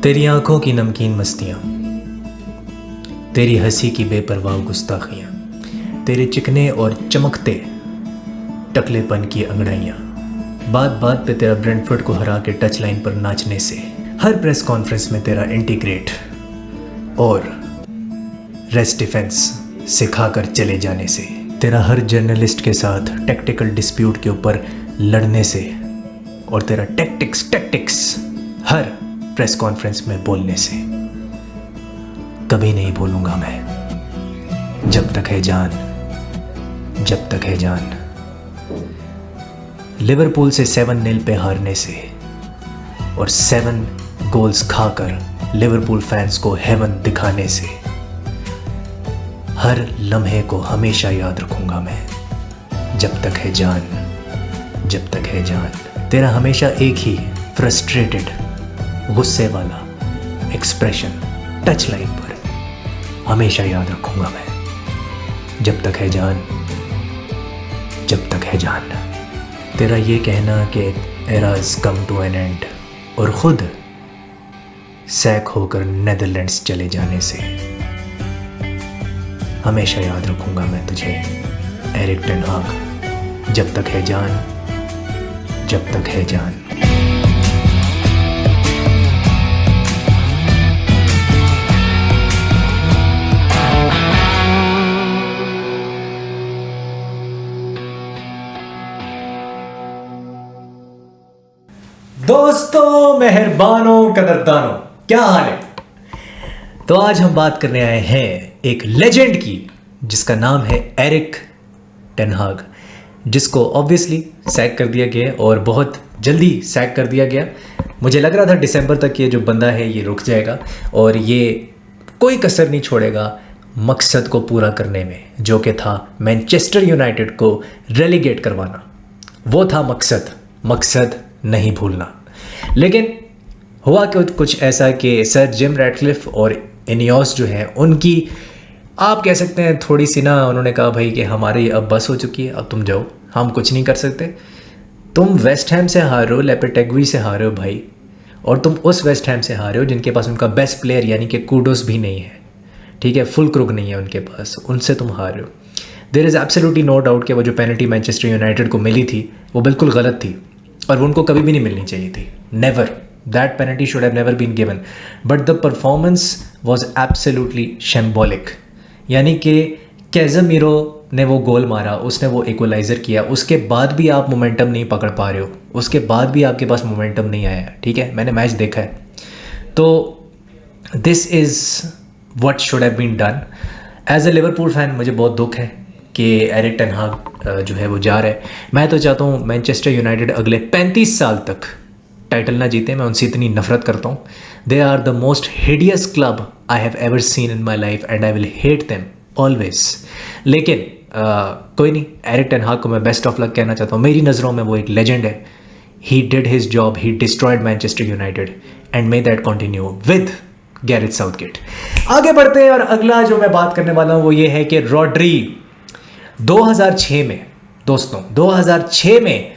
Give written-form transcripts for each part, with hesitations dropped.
तेरी आंखों की नमकीन मस्तियाँ, तेरी हंसी की बेपरवाह गुस्ताखियाँ, तेरे चिकने और चमकते टकलेपन की अंगड़ाइयाँ, बात बात पे तेरा ब्रेंटफोर्ड को हरा के टच लाइन पर नाचने से, हर प्रेस कॉन्फ्रेंस में तेरा इंटीग्रेट और रेस्ट डिफेंस सिखाकर चले जाने से, तेरा हर जर्नलिस्ट के साथ टेक्टिकल डिस्प्यूट के ऊपर लड़ने से और तेरा टैक्टिक्स हर प्रेस कॉन्फ्रेंस में बोलने से कभी नहीं भूलूंगा मैं। जब तक है जान, जब तक है जान। लिवरपूल से 7-0 पे हारने से और 7 गोल्स खाकर लिवरपूल फैंस को हेवन दिखाने से हर लम्हे को हमेशा याद रखूंगा मैं। जब तक है जान, जब तक है जान। तेरा हमेशा एक ही फ्रस्ट्रेटेड गुस्से वाला एक्सप्रेशन टच लाइन पर हमेशा याद रखूंगा मैं। जब तक है जान, जब तक है जान। तेरा ये कहना कि era's come to an end और खुद सैक होकर नेदरलैंड्स चले जाने से हमेशा याद रखूंगा मैं तुझे, एरिक टेन हाग। जब तक है जान, जब तक है जान। दोस्तों, मेहरबानों, कदरदानों, क्या हाल है? तो आज हम बात करने आए हैं एक लेजेंड की जिसका नाम है एरिक टेन हाग, जिसको ऑब्वियसली सैक कर दिया गया और बहुत जल्दी सैक कर दिया गया। मुझे लग रहा था दिसंबर तक ये जो बंदा है ये रुक जाएगा और ये कोई कसर नहीं छोड़ेगा मकसद को पूरा करने में, जो कि था मैनचेस्टर यूनाइटेड को रेलीगेट करवाना। वो था मकसद नहीं भूलना। लेकिन हुआ कुछ ऐसा कि सर जिम रैटक्लिफ और इनियोस जो है उनकी, आप कह सकते हैं थोड़ी सी ना, उन्होंने कहा भाई कि हमारी अब बस हो चुकी है, अब तुम जाओ, हम कुछ नहीं कर सकते। तुम वेस्ट हैम से हार रहे हो, लेपेटेग्वी से हार रहे हो भाई, और तुम उस वेस्ट हैम से हार रहे हो जिनके पास उनका बेस्ट प्लेयर यानी कि कूडोस भी नहीं है, ठीक है, फुल क्रुक नहीं है उनके पास, उनसे तुम हार रहे हो। There is absolutely no doubt कि वो जो पेनल्टी मैनचेस्टर यूनाइटेड को मिली थी वो बिल्कुल गलत थी और वो उनको कभी भी नहीं मिलनी चाहिए थी। Never, that penalty should have never been given, but the performance was absolutely shambolic. यानी कि कैज़मीरो ने वो गोल मारा, उसने वो इक्वलाइज़र किया, उसके बाद भी आप मोमेंटम नहीं पकड़ पा रहे हो, उसके बाद भी आपके पास मोमेंटम नहीं आया, ठीक है, मैंने मैच देखा है। तो this is what should have been done. As a Liverpool fan मुझे बहुत दुख है कि एरिक टेन हाग जो है वो जा रहा है। मैं तो चाहता हूँ मैनचेस्टर यूनाइटेड अगले 35 साल तक टाइटल ना जीते, मैं उनसे इतनी नफरत करता हूँ। They are the most hideous club I have ever seen in my life and I will hate them always. लेकिन कोई नहीं, एरिक टेन हाग को मैं बेस्ट ऑफ लक कहना चाहता हूँ। मेरी नज़रों में वो एक लेजेंड है। He did his job, he destroyed Manchester United and may that continue with Gareth Southgate. आगे बढ़ते हैं और अगला जो मैं बात करने वाला हूँ वो ये है कि रॉड्री 2006 में, दोस्तों 2006 में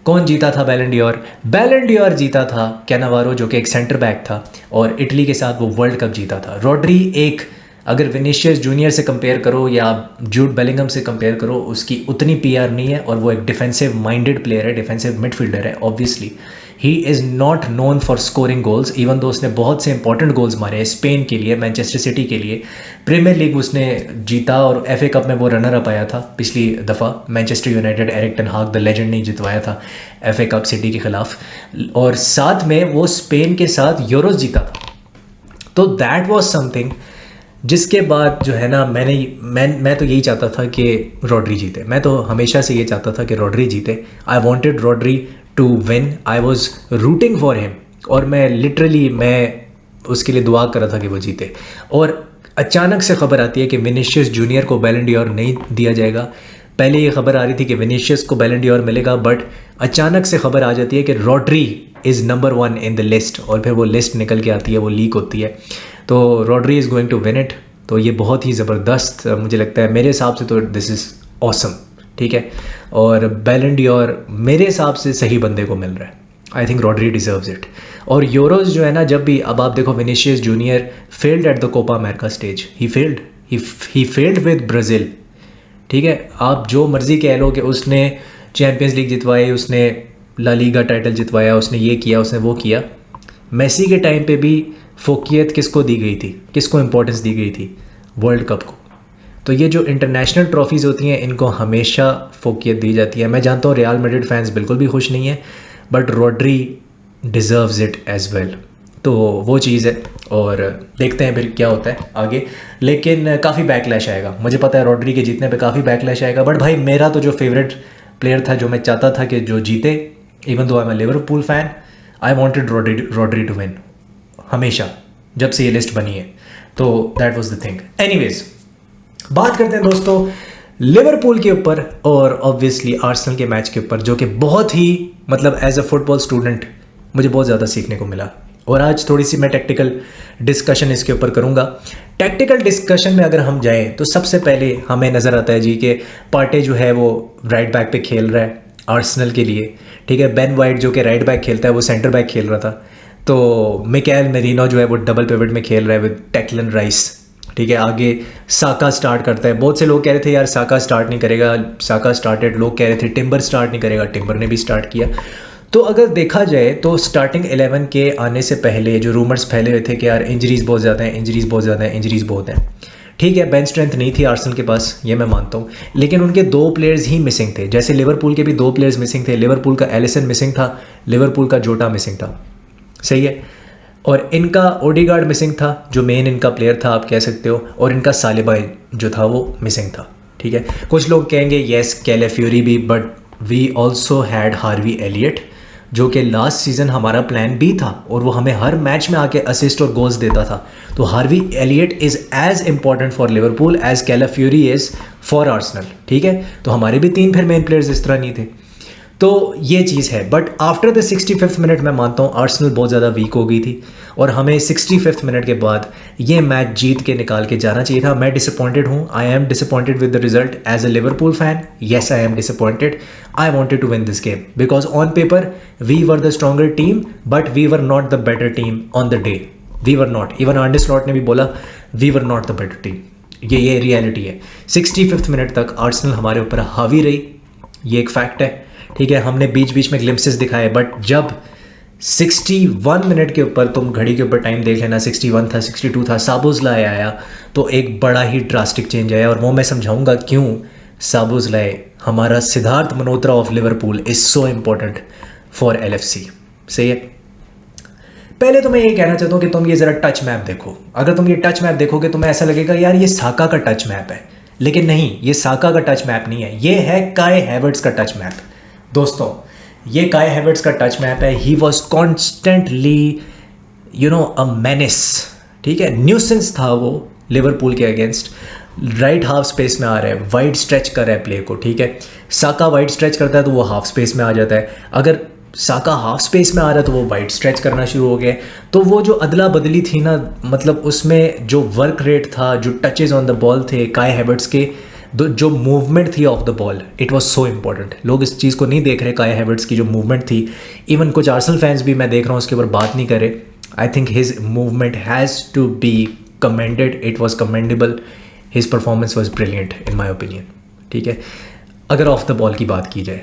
कौन जीता था बैलन डी'ओर? बैलन डी'ओर जीता था कैनावारो, जो कि एक सेंटर बैक था और इटली के साथ वो वर्ल्ड कप जीता था। रॉड्री एक, अगर विनीशियस जूनियर से कंपेयर करो या जूड बेलिंगम से कंपेयर करो, उसकी उतनी पीआर नहीं है और वो एक डिफेंसिव माइंडेड प्लेयर है, डिफेंसिव मिडफील्डर है। Obviously he is not known for scoring goals, even though उसने बहुत से इंपॉर्टेंट गोल्स मारे हैं स्पेन के लिए, मैनचेस्टर सिटी के लिए। प्रीमियर लीग उसने जीता और FA कप में वो रनर अप आया था पिछली दफ़ा। मैनचेस्टर यूनाइटेड, एरिक टेन हाग द लेजेंड ने जितवाया था FA कप सिटी के ख़िलाफ़, और साथ में वो स्पेन के साथ यूरोज जीता था। तो दैट वॉज समथिंग जिसके बाद जो है ना, मैं तो यही चाहता था कि रॉड्री जीते। मैं तो हमेशा से ये चाहता था कि रॉड्री जीते। I wanted Rodri to win, I was rooting for him, और मैं लिटरली मैं उसके लिए दुआ कर रहा था कि वो जीते। और अचानक से खबर आती है कि विनीशियस जूनियर को बैलन डी'ओर नहीं दिया जाएगा। पहले ये खबर आ रही थी कि विनीशियस को बैलन डी'ओर मिलेगा, बट अचानक से खबर आ जाती है कि Rodri is number 1 in the list, और फिर वो लिस्ट निकल के आती है, वो लीक होती है, तो Rodri is going to win it. तो ये बहुत ही ज़बरदस्त मुझे लगता है, मेरे हिसाब से तो दिस इज़ ऑसम, ठीक है। और बैलन डी'ओर मेरे हिसाब से सही बंदे को मिल रहा है। I think Rodri deserves it. और यूरोज जो है ना, जब भी अब आप देखो Vinicius Junior failed at the Copa America stage, he failed with Brazil, ठीक है। आप जो मर्ज़ी कह लो कि उसने चैम्पियंस लीग जितवाई, उसने ला लीगा टाइटल जितवाया, उसने ये किया, उसने वो किया। मेसी के टाइम पे भी फोकियत किसको दी गई थी, किसको इंपॉर्टेंस दी गई थी? वर्ल्ड कप को। तो ये जो इंटरनेशनल ट्रॉफीज़ होती हैं इनको हमेशा फोकियत दी जाती है। मैं जानता हूँ रियल मैड्रिड फैंस बिल्कुल भी खुश नहीं है, but Rodri deserves it as well. तो वो चीज़ है और देखते हैं फिर क्या होता है आगे। लेकिन काफ़ी बैकलैश आएगा, मुझे पता है रॉड्री के जीतने पे काफ़ी बैकलैश आएगा, बट भाई मेरा तो जो फेवरेट प्लेयर था, जो मैं चाहता था कि जो जीते, even though I am a Liverpool fan, I wanted Rodri to win हमेशा, जब से ये लिस्ट बनी है। तो that was the thing. Anyways, बात करते हैं दोस्तों लिवरपूल के ऊपर और ऑब्वियसली आर्सेनल के मैच के ऊपर, जो कि बहुत ही मतलब एज अ फुटबॉल स्टूडेंट मुझे बहुत ज़्यादा सीखने को मिला। और आज थोड़ी सी मैं टेक्टिकल डिस्कशन इसके ऊपर करूंगा। टेक्टिकल डिस्कशन में अगर हम जाएं तो सबसे पहले हमें नज़र आता है जी कि पार्टे जो है वो राइट बैक पे खेल रहा है आर्सेनल के लिए, ठीक है। बेन वाइट जो कि राइट बैक खेलता है वो सेंटर बैक खेल रहा था। तो मिकेल मेरिनो जो है वो डबल पिवट में खेल रहा है विद डेक्लन राइस, ठीक है। आगे साका स्टार्ट करता है। बहुत से लोग कह रहे थे यार साका स्टार्ट नहीं करेगा, साका स्टार्टेड, लोग कह रहे थे टिम्बर स्टार्ट नहीं करेगा, टिम्बर ने भी स्टार्ट किया। तो अगर देखा जाए तो स्टार्टिंग 11 के आने से पहले जो रूमर्स फैले हुए थे कि यार इंजरीज़ बहुत ज़्यादा हैं, इंजरीज़ बहुत ज़्यादा हैं, इंजरीज़ बहुत हैं, ठीक है। बेंच स्ट्रेंथ नहीं थी आर्सेनल के पास, ये मैं मानता हूँ, लेकिन उनके 2 प्लेयर्स ही मिसिंग थे। जैसे लिवरपूल के भी 2 प्लेयर्स मिसिंग थे, लिवरपूल का एलिसन मिसिंग था, लिवरपूल का जोटा मिसिंग था, सही है। और इनका ओडेगार्ड मिसिंग था, जो मेन इनका प्लेयर था आप कह सकते हो, और इनका सालिबा जो था वो मिसिंग था, ठीक है। कुछ लोग कहेंगे येस कैलाफियोरी भी, but we also had Harvey Elliott, जो कि लास्ट सीज़न हमारा प्लान बी था और वो हमें हर मैच में आके असिस्ट और गोल्स देता था। तो Harvey Elliott is as important for Liverpool as Calafiori is for Arsenal, ठीक है। तो हमारे भी 3 फिर मेन प्लेयर्स इस तरह नहीं थे। तो ये चीज़ है, but after the 65th minute मैं मानता हूँ आर्सेनल बहुत ज़्यादा वीक हो गई थी और हमें 65th मिनट के बाद ये मैच जीत के निकाल के जाना चाहिए था। मैं डिसअपॉइंटेड हूँ, I am disappointed with the result as a Liverpool fan. Yes I am disappointed, I wanted to win this game because on paper we were the stronger team, but we were not the better team on the day, we were not. Even Arne Slot ने भी बोला we were not the better team. ये reality है। 65th minute तक Arsenal हमारे ऊपर हावी रही, ये एक फैक्ट है, ठीक है। हमने बीच बीच में ग्लिम्पसेस दिखाए, बट जब 61 मिनट के ऊपर तुम घड़ी के ऊपर टाइम देख लेना, 61 था, 62 था, साबोज़लाए आया, तो एक बड़ा ही ड्रास्टिक चेंज आया। और वो मैं समझाऊंगा क्यों साबोज़लाए, हमारा Siddharth Malhotra of Liverpool, is so important for LFC, सही है। पहले तो मैं ये कहना चाहता हूँ कि तुम ये ज़रा टच मैप देखो। अगर तुम ये टच मैप देखोगे तो मैं ऐसा लगेगा यार ये साका का टच मैप है, लेकिन नहीं, ये साका का टच मैप नहीं है, ये है काई हैवर्ट्स का टच मैप। दोस्तों ये काई हैवर्ट्स का टच मैप है। He was constantly a menace, ठीक है, न्यूसेंस था वो लिवरपूल के अगेंस्ट। राइट हाफ स्पेस में आ रहा है, वाइड स्ट्रेच कर रहा है प्ले को, ठीक है। साका वाइड स्ट्रेच करता है तो वो हाफ स्पेस में आ जाता है, अगर साका हाफ स्पेस में आ रहा है तो वो वाइड स्ट्रेच करना शुरू हो गया। तो वो जो अदला बदली थी ना, मतलब उसमें जो वर्क रेट था, जो टचेज ऑन द बॉल थे काई हैवर्ट्स के, जो मूवमेंट थी of the ball, it was so important. लोग इस चीज़ को नहीं देख रहे, काई हैवर्ट्स की जो मूवमेंट थी। इवन कुछ आर्सेनल फैंस भी मैं देख रहा हूँ उसके ऊपर बात नहीं करे। I think his movement has to be commended, it was commendable, his performance was brilliant in my opinion, ठीक है, अगर ऑफ द बॉल की बात की जाए।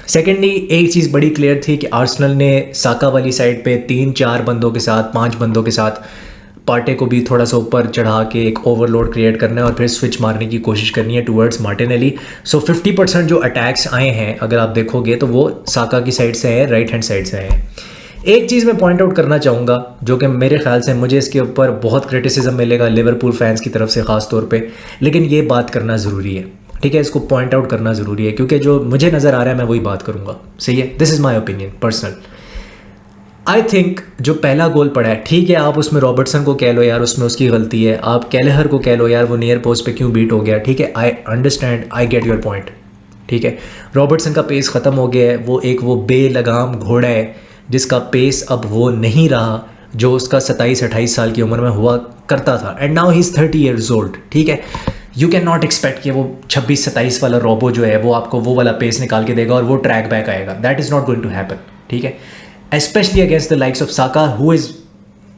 सेकेंडली एक चीज़ बड़ी क्लियर थी कि आर्सेनल ने साका वाली साइड पे 3-4 बंदों के साथ, 5 बंदों के साथ पार्टे को भी थोड़ा सा ऊपर चढ़ा के एक ओवरलोड क्रिएट करना है और फिर स्विच मारने की कोशिश करनी है टुवर्ड्स मार्टिनेली। सो 50% जो अटैक्स आए हैं अगर आप देखोगे तो वो साका की साइड से है, राइट हैंड साइड से है। एक चीज़ मैं पॉइंट आउट करना चाहूँगा जो कि मेरे ख्याल से मुझे इसके ऊपर बहुत क्रिटिसिज्म मिलेगा लिवरपूल फैंस की तरफ से ख़ास तौर पे, लेकिन ये बात करना ज़रूरी है, ठीक है, इसको पॉइंट आउट करना ज़रूरी है क्योंकि जो मुझे नज़र आ रहा है मैं वही बात करूँगा, सही है। This is my opinion personal. I think जो पहला गोल पड़ा है, ठीक है, आप उसमें रॉबर्टसन को कह लो यार उसमें उसकी गलती है, आप कैलेहर को कह लो यार वो नियर पोस्ट पे क्यों बीट हो गया, ठीक है, I understand, I get your point, ठीक है। रॉबर्टसन का पेस ख़त्म हो गया है, वो बेलगाम घोड़ा है जिसका पेस अब वो नहीं रहा जो उसका 27-28 साल की उम्र में हुआ करता था। And now he is 30 years old, ठीक है। यू कैन नॉट एक्सपेक्ट कि वो 26-27 वाला रोबो जो है वो आपको वो वाला पेस निकाल के देगा और वो ट्रैक बैक आएगा, that is not going to happen, ठीक है, especially against the likes of Saka who is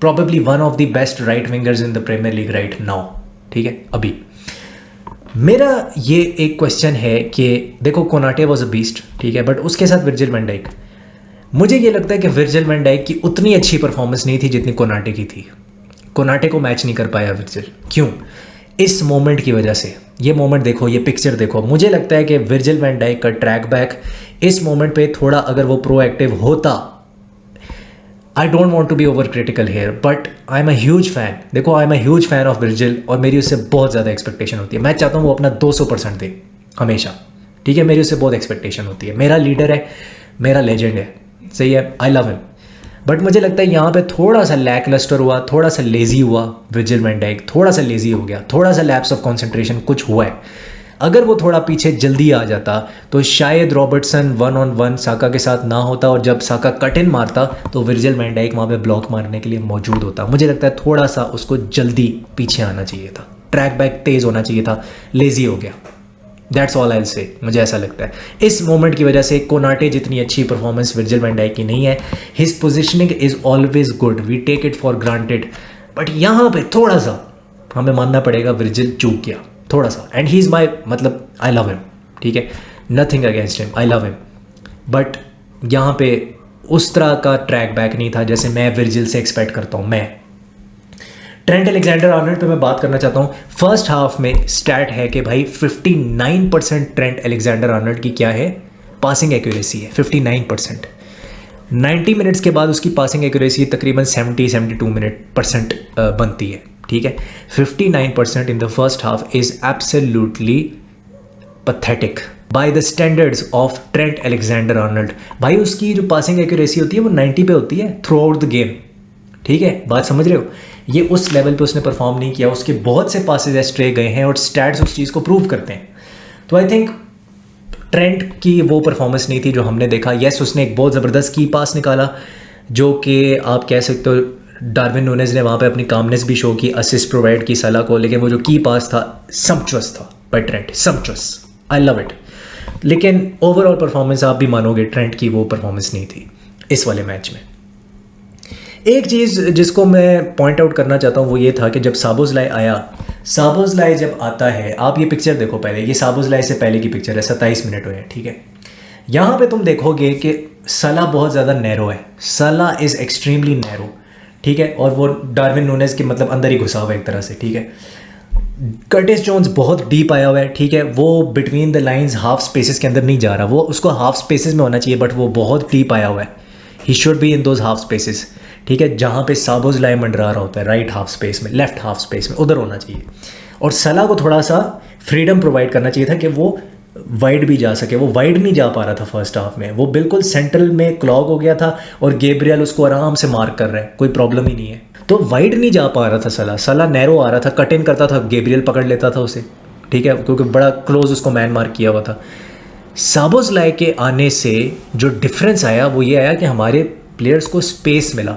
probably one of the best right wingers in the Premier League right now, ठीक है। अभी मेरा ये एक क्वेश्चन है कि देखो कोनाटे वॉज अ बीस्ट, ठीक है, बट उसके साथ विर्जिल वैन डाइक, मुझे ये लगता है कि विर्जिल वैन डाइक की उतनी अच्छी परफॉर्मेंस नहीं थी जितनी कोनाटे की थी। कोनाटे को मैच नहीं कर पाया विर्जिल, क्यों? इस मोमेंट की वजह से। ये मोमेंट देखो, ये पिक्चर देखो, मुझे लगता है कि विर्जिल वैन डाइक का ट्रैक बैक इस मोमेंट पे थोड़ा अगर वो प्रोएक्टिव होता, I don't want to be over critical here but I am a huge fan. देखो I am a huge fan of Virgil और मेरी उससे बहुत ज़्यादा एक्सपेक्टेशन होती है। मैं चाहता हूँ वो अपना 200% दे हमेशा, ठीक है, मेरी उससे बहुत एक्सपेक्टेशन होती है। मेरा लीडर है, मेरा लेजेंड है, सही है, आई लव हिम, बट मुझे लगता है यहाँ पे थोड़ा सा लैक लस्टर हुआ, थोड़ा सा लेजी हुआ विर्जिल वैन डाइक, थोड़ा सा लेजी हो गया, थोड़ा सा लैप्स ऑफ कॉन्सेंट्रेशन कुछ हुआ है। अगर वो थोड़ा पीछे जल्दी आ जाता तो शायद रॉबर्टसन 1-on-1 साका के साथ ना होता और जब साका कट इन मारता तो विर्जिल वैन डाइक वहाँ पे ब्लॉक मारने के लिए मौजूद होता। मुझे लगता है थोड़ा सा उसको जल्दी पीछे आना चाहिए था, ट्रैक बैक तेज़ होना चाहिए था, लेजी हो गया। That's all I will say, मुझे ऐसा लगता है। इस मोमेंट की वजह से कोनाटे जितनी अच्छी परफॉर्मेंस विर्जिल वैन डाइक की नहीं है। His positioning is always good, we take it for granted, but यहाँ पे थोड़ा सा हमें मानना पड़ेगा विर्जिल चूक गया थोड़ा सा। एंड ही इज़ माई, मतलब आई लव हिम, ठीक है, nothing against him, I love him, but यहाँ पे उस तरह का ट्रैक बैक नहीं था जैसे मैं विर्जिल से एक्सपेक्ट करता हूँ। मैं ट्रेंट अलेक्जेंडर आर्नल्ड पे मैं बात करना चाहता हूँ। फर्स्ट हाफ में स्टैट है कि भाई 59% ट्रेंट अलेक्जेंडर आर्नल्ड की क्या है, पासिंग एक्यूरेसी है, 59%। 90 मिनट्स के बाद उसकी पासिंग एक्यूरेसी तकरीबन 70-72% बनती है, ठीक है। 59% in the first half is absolutely pathetic by the standards of Trent Alexander Arnold. भाई उसकी जो पासिंग एक्यूरेसी होती है वो 90 पे होती है थ्रू आउट द गेम, ठीक है, बात समझ रहे हो। ये उस लेवल पे उसने परफॉर्म नहीं किया, उसके बहुत से पासेज एस्ट्रे गए हैं और स्टैट्स उस चीज़ को प्रूव करते हैं। तो आई थिंक ट्रेंट की वो परफॉर्मेंस नहीं थी जो हमने देखा। येस, उसने एक बहुत ज़बरदस्त की पास निकाला जो कि आप कह सकते हो डार्विन नूनेज ने वहाँ पे अपनी कामनेस भी शो की, असिस्ट प्रोवाइड की सलाह को, लेकिन वो जो की पास था सम्पचुअस था by Trent, sumptuous, I love it. लेकिन ओवरऑल परफॉर्मेंस आप भी मानोगे ट्रेंट की वो परफॉर्मेंस नहीं थी इस वाले मैच में। एक चीज़ जिसको मैं पॉइंट आउट करना चाहता हूँ वो ये था कि जब साबोज़लाई आया, साबोज़लाई जब आता है, आप ये पिक्चर देखो पहले, ये साबोज़लाई से पहले की पिक्चर है, 27 मिनट हुए हैं, ठीक है। यहाँ पे तुम देखोगे कि सला बहुत ज़्यादा नैरो है, सला इज़ एक्सट्रीमली नैरो, ठीक है, और वो डार्विन नूनेज के मतलब अंदर ही घुसा हुआ है एक तरह से, ठीक है। कर्टिस जोन्स बहुत डीप आया हुआ है, ठीक है, वो between the lines half spaces के अंदर नहीं जा रहा, वो उसको हाफ स्पेसेस में होना चाहिए बट वो बहुत डीप आया हुआ है। He should be in those half spaces, ठीक है, जहाँ पे साबोज़लाई मंडरा रहा होता है, राइट हाफ स्पेस में, लेफ्ट हाफ स्पेस में, उधर होना चाहिए। और सला को थोड़ा सा फ्रीडम प्रोवाइड करना चाहिए था कि वो वाइड भी जा सके, वो वाइड नहीं जा पा रहा था फर्स्ट हाफ में, वो बिल्कुल सेंट्रल में क्लॉग हो गया था और गैब्रियल उसको आराम से मार्क कर रहा है, कोई प्रॉब्लम ही नहीं है, तो वाइड नहीं जा पा रहा था सला नैरो आ रहा था, कट इन करता था, गैब्रियल पकड़ लेता था उसे, ठीक है, क्योंकि बड़ा क्लोज उसको मैन मार्क किया हुआ था। साबोज़लाई के आने से जो डिफरेंस आया वो ये आया कि हमारे प्लेयर्स को स्पेस मिला,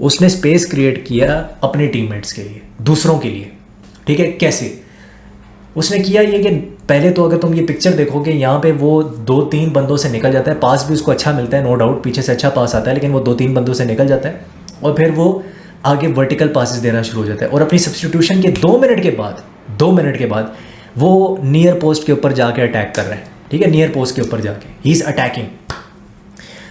उसने स्पेस क्रिएट किया अपने टीममेट्स के लिए, दूसरों के लिए, ठीक है। कैसे उसने किया ये कि पहले तो अगर तुम ये पिक्चर देखोगे यहाँ पे वो 2-3 बंदों से निकल जाता है, पास भी उसको अच्छा मिलता है, नो डाउट, पीछे से अच्छा पास आता है, लेकिन वो 2-3 बंदों से निकल जाता है और फिर वो आगे वर्टिकल पासेस देना शुरू हो जाता है और अपनी सब्स्टिट्यूशन के 2 मिनट के बाद वो नियर पोस्ट के ऊपर जाके अटैक कर रहा है, ठीक है, नियर पोस्ट के ऊपर जाके ही इज़ अटैकिंग।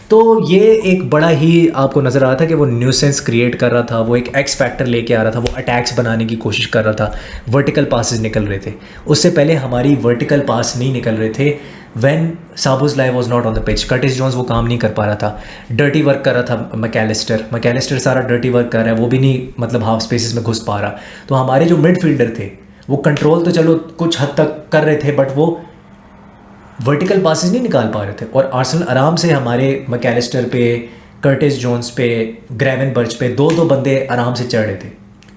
तो ये एक बड़ा ही आपको नज़र आ रहा था कि वो न्यूसेंस क्रिएट कर रहा था, वो एक एक्स फैक्टर लेके आ रहा था, वो अटैक्स बनाने की कोशिश कर रहा था, वर्टिकल पासेस निकल रहे थे। उससे पहले हमारी वर्टिकल पास नहीं निकल रहे थे when Szoboszlai was not on the pitch. Curtis Jones वो काम नहीं कर पा रहा था, डर्टी वर्क कर रहा था मैकेलिस्टर सारा डर्टी वर्क कर रहा है, वो भी नहीं मतलब हाफ स्पेसेस में घुस पा रहा। तो हमारे जो मिडफील्डर थे वो कंट्रोल तो चलो कुछ हद तक कर रहे थे बट वो वर्टिकल पासेस नहीं निकाल पा रहे थे और आर्सेनल आराम से हमारे मैकेलिस्टर पे, कर्टिस जोन्स पे, ग्रेवेनबर्च पे 2-2 बंदे आराम से चढ़ रहे थे,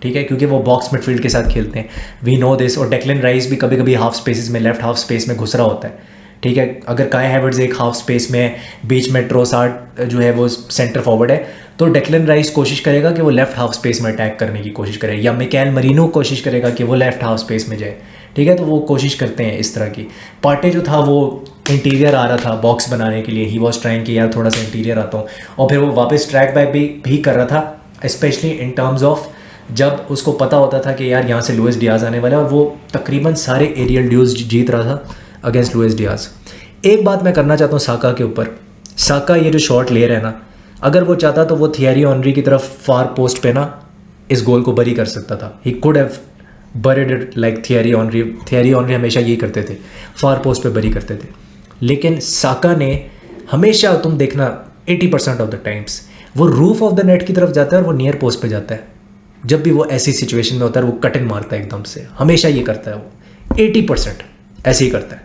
ठीक है, क्योंकि वो बॉक्स मिडफील्ड के साथ खेलते हैं, वी नो दिस। और डेक्लन राइस भी कभी कभी हाफ स्पेसेस में, लेफ्ट हाफ स्पेस में घुस रहा होता है, ठीक है। अगर काई हैवर्ट्स एक हाफ स्पेस में, बीच में ट्रोसार्ड जो है वो सेंटर फॉरवर्ड है, तो डेक्लन राइस कोशिश करेगा कि वो लेफ्ट हाफ स्पेस में अटैक करने की कोशिश करे, या मिकेल मरीनो कोशिश करेगा कि वो लेफ्ट हाफ स्पेस में जाए, ठीक है, तो वो कोशिश करते हैं इस तरह की। पार्टे जो था वो इंटीरियर आ रहा था बॉक्स बनाने के लिए, ही वॉज ट्राइंग कि यार थोड़ा सा इंटीरियर आता हूँ, और फिर वो वापस ट्रैक बैक भी कर रहा था, स्पेशली इन टर्म्स ऑफ जब उसको पता होता था कि यार यहाँ से लुइस डियाज आने वाला है, और वो तकरीबन सारे एरियल ड्यूज जीत रहा था अगेंस्ट लुइस डियाज। एक बात मैं करना चाहता हूँ साका के ऊपर, साका ये जो शॉट ले रहा है ना, अगर वो चाहता तो वो थियरी ऑनरी की तरफ फार पोस्ट पे ना इस गोल को बरी कर सकता था। He could have buried it like Thierry Henry. Thierry Henry हमेशा यही करते थे, फार पोस्ट पे बरी करते थे, लेकिन साका ने हमेशा, तुम देखना 80% ऑफ द टाइम्स वो रूफ ऑफ द नेट की तरफ जाता है और वो नियर पोस्ट पे जाता है। जब भी वो ऐसी सिचुएशन में होता है वो कट इन मारता है एकदम से, हमेशा ये करता है वो, 80% ऐसे ही करता है।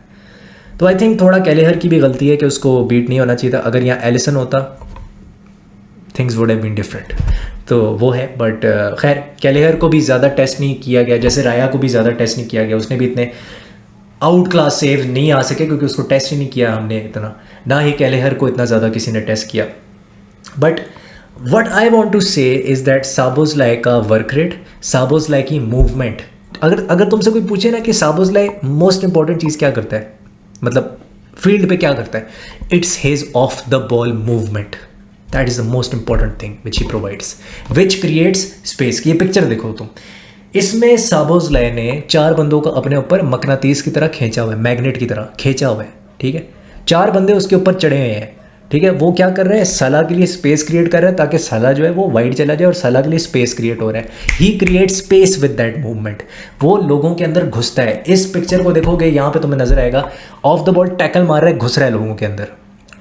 तो आई थिंक थोड़ा कैलेहर की भी गलती है कि उसको बीट नहीं होना चाहिए था। अगर यहाँ एलिसन होता things would have been different, तो वो है। बट खैर कैलेहर को भी ज़्यादा टेस्ट नहीं किया गया, जैसे राया को भी ज़्यादा टेस्ट नहीं किया गया, उसने भी इतने आउट क्लास सेव नहीं आ सके क्योंकि उसको टेस्ट ही नहीं किया हमने इतना, ना ही कैलेहर को इतना ज़्यादा किसी ने टेस्ट किया। But what I want to say is that Szoboszlai का वर्क रेट, साबोज़लाई की मूवमेंट, अगर तुमसे कोई पूछे ना कि साबोज़लाई मोस्ट इंपॉर्टेंट चीज़ क्या करता है, मतलब फील्ड पे क्या करता है, it's his of the ball movement. That is the most important thing which he provides, which creates space. ये पिक्चर देखो तुम, इसमें साबोज़लाई ने 4 बंदों को अपने ऊपर मकनातीस की तरह खींचा हुआ है, मैग्नेट की तरह खींचा हुआ है, ठीक है। 4 बंदे उसके ऊपर चढ़े हुए हैं, ठीक है। वो क्या कर रहे हैं, सलाह के लिए स्पेस क्रिएट कर रहे हैं ताकि सलाह जो है वो वाइड चला जाए, और सलाह के लिए स्पेस क्रिएट हो रहा है। He create space with that movement, वो लोगों के अंदर घुसता है। इस पिक्चर को देखोगे यहाँ पे तुम्हें नजर आएगा, ऑफ द बॉल टैकल मार रहा है, घुस रहा है लोगों के अंदर,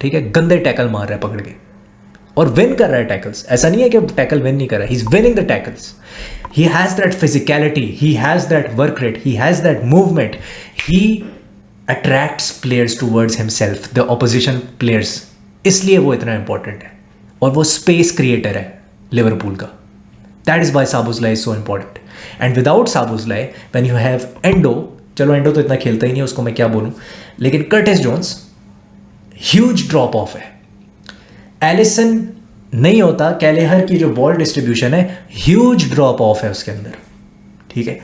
ठीक है, गंदे टैकल मार रहा है पकड़ के, और विन कर रहा है टैकल्स। ऐसा नहीं है कि टैकल विन नहीं कर रहा है, he is winning the tackles. He has that physicality, he has that work rate, he has that movement, he attracts players towards himself, the opposition players, इसलिए वो इतना इंपॉर्टेंट है। और वो स्पेस क्रिएटर है लिवरपूल का। That is why Szoboszlai is so important. And without Szoboszlai when you have Endo, चलो Endo तो इतना खेलता ही नहीं है, उसको मैं क्या बोलूं, लेकिन Curtis Jones huge drop off है। एलिसन नहीं होता, कैलेहर की जो बॉल डिस्ट्रीब्यूशन है ह्यूज ड्रॉप ऑफ है उसके अंदर, ठीक है।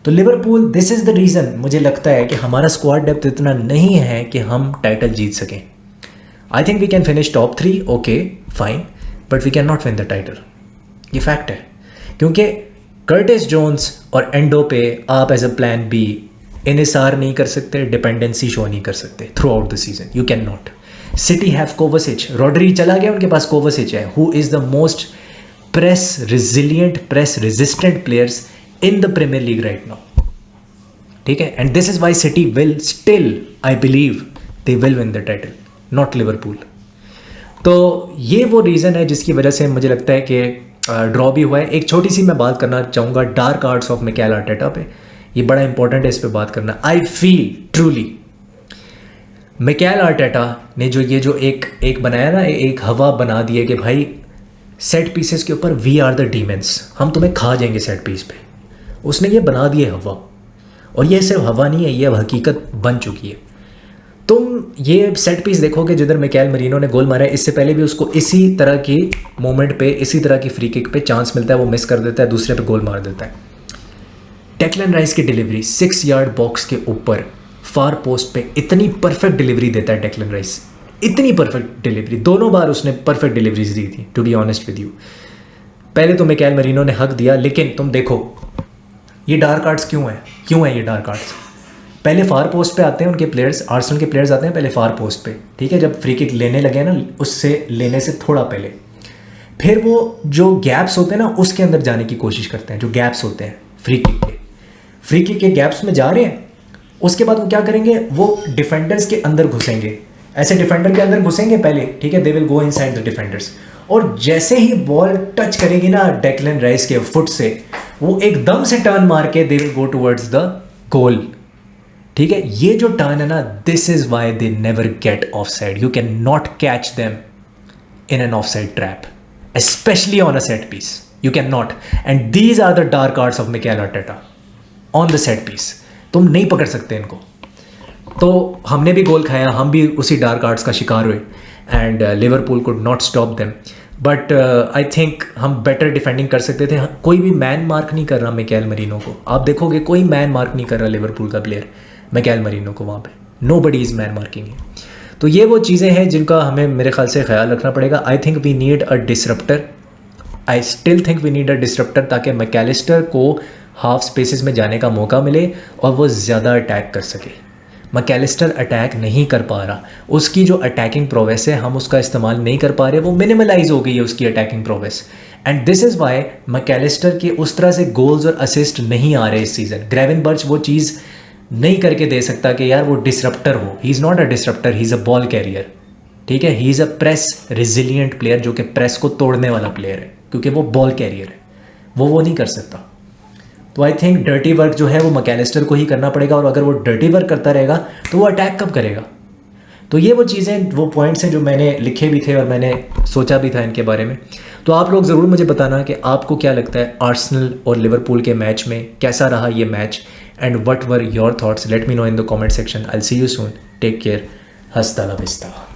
तो Liverpool, this is the reason मुझे लगता है कि हमारा स्क्वाड डेप्थ इतना नहीं है कि हम टाइटल जीत सकें। I think we can finish top 3, okay fine, but we cannot win the the टाइटल। ये फैक्ट है, क्योंकि कर्टिस जोन्स और एंडो पे आप एज अ प्लान बी इनिसार नहीं कर सकते, डिपेंडेंसी शो नहीं कर सकते throughout the season, you cannot नॉट। सिटी हैव कोवासिच, रॉड्री चला गया, उनके पास कोवासिच है, who is the most press resilient, press resistant players in the Premier League right now, ठीक है। And this is why City will still, I believe they will win the title, not Liverpool. तो ये वो reason है जिसकी वजह से मुझे लगता है कि ड्रॉ भी हुआ है। एक छोटी सी मैं बात करना चाहूँगा dark arts of Mikel Arteta पे, ये बड़ा इंपॉर्टेंट है इस पे बात करना। I feel truly Mikel Arteta ने जो एक बनाया ना, एक हवा बना दी है कि भाई सेट पीसेस के ऊपर वी आर द डीमेंस, हम तुम्हें खा जाएंगे सेट पीस पे। उसने ये बना दी है हवा, और ये सिर्फ हवा नहीं है, ये अब हकीकत बन चुकी है। तुम ये सेट पीस देखोगे जिधर मिकेल मरीनो ने गोल मारा है, इससे पहले भी उसको इसी तरह की मोमेंट पे, इसी तरह की फ्री किक पे चांस मिलता है, वो मिस कर देता है, दूसरे पे गोल मार देता है। डेक्लन राइस की डिलीवरी 6 यार्ड बॉक्स के ऊपर फार पोस्ट पे इतनी परफेक्ट डिलीवरी देता है डेक्लन राइस, इतनी परफेक्ट डिलीवरी, दोनों बार उसने परफेक्ट डिलीवरीज दी थी, to be honest with you. पहले तो मिकेल मरीनो ने हक दिया, लेकिन तुम देखो ये डार्क आर्ट्स क्यों है ये डार्क आर्ट्स। पहले फार पोस्ट पे आते हैं उनके प्लेयर्स, आर्सेनल के प्लेयर्स आते हैं पहले फार पोस्ट पे, ठीक है, जब फ्री किक लेने लगे ना, उससे लेने से थोड़ा पहले, फिर वो जो गैप्स होते हैं ना उसके अंदर जाने की कोशिश करते हैं, जो गैप्स होते हैं फ्री किक के गैप्स में जा रहे हैं। उसके बाद वो क्या करेंगे, वो डिफेंडर्स के अंदर घुसेंगे, ऐसे डिफेंडर के अंदर घुसेंगे पहले, ठीक है, they will go inside the defenders, और जैसे ही बॉल टच करेगी ना डेक्लन राइस के फुट से, वो एकदम से टर्न मार के they will go towards the goal, ठीक है। ये जो टर्न है ना, this is why they never get of side, you cannot not catch them in an of side trap, specially on a set piece, you cannot not. And these are the dark arts of Mikel Arteta on the set piece, तुम नहीं पकड़ सकते इनको। तो हमने भी गोल खाया, हम भी उसी डार्क आर्ट्स का शिकार हुए, and Liverpool could not stop them. But I think हम बेटर डिफेंडिंग कर सकते थे। कोई भी मैन मार्क नहीं कर रहा मिकेल मरीनो को, आप देखोगे कोई मैन मार्क नहीं कर रहा लिवरपूल का प्लेयर मिकेल मरीनो को वहाँ पे, nobody is man marking. तो ये वो चीज़ें हैं जिनका हमें मेरे ख्याल से ख्याल रखना पड़ेगा। I think we need a disruptor, I still think we need a disruptor, ताकि मैकेलिस्टर को हाफ स्पेसेस में जाने का मौका मिले और वो ज़्यादा अटैक कर सके। मैकेलिस्टर अटैक नहीं कर पा रहा, उसकी जो अटैकिंग प्रोवेस है हम उसका इस्तेमाल नहीं कर पा रहे, वो मिनिमलाइज हो गई है उसकी attacking prowess. And this is why Mac Allister के उस तरह से गोल्स और असिस्ट नहीं आ रहे इस सीज़न। ग्रेवेनबर्च वो चीज़ नहीं करके दे सकता कि यार वो डिसरप्टर हो। He is not a disruptor, he is a ball carrier, ठीक है। He is a press resilient player, जो कि प्रेस को तोड़ने वाला प्लेयर है, क्योंकि वो बॉल कैरियर है, वो नहीं कर सकता। तो आई थिंक डर्टी वर्क जो है वो मैकेलिस्टर को ही करना पड़ेगा, और अगर वो डर्टी वर्क करता रहेगा तो वो अटैक कब करेगा। तो ये वो चीज़ें, वो पॉइंट्स हैं जो मैंने लिखे भी थे और मैंने सोचा भी था इनके बारे में। तो आप लोग ज़रूर मुझे बताना कि आपको क्या लगता है आर्सेनल और लिवरपूल के मैच में, कैसा रहा ये match, and what were your thoughts. Let me know in the comment section. I will see you soon, take care, हस्ता ला विस्ता।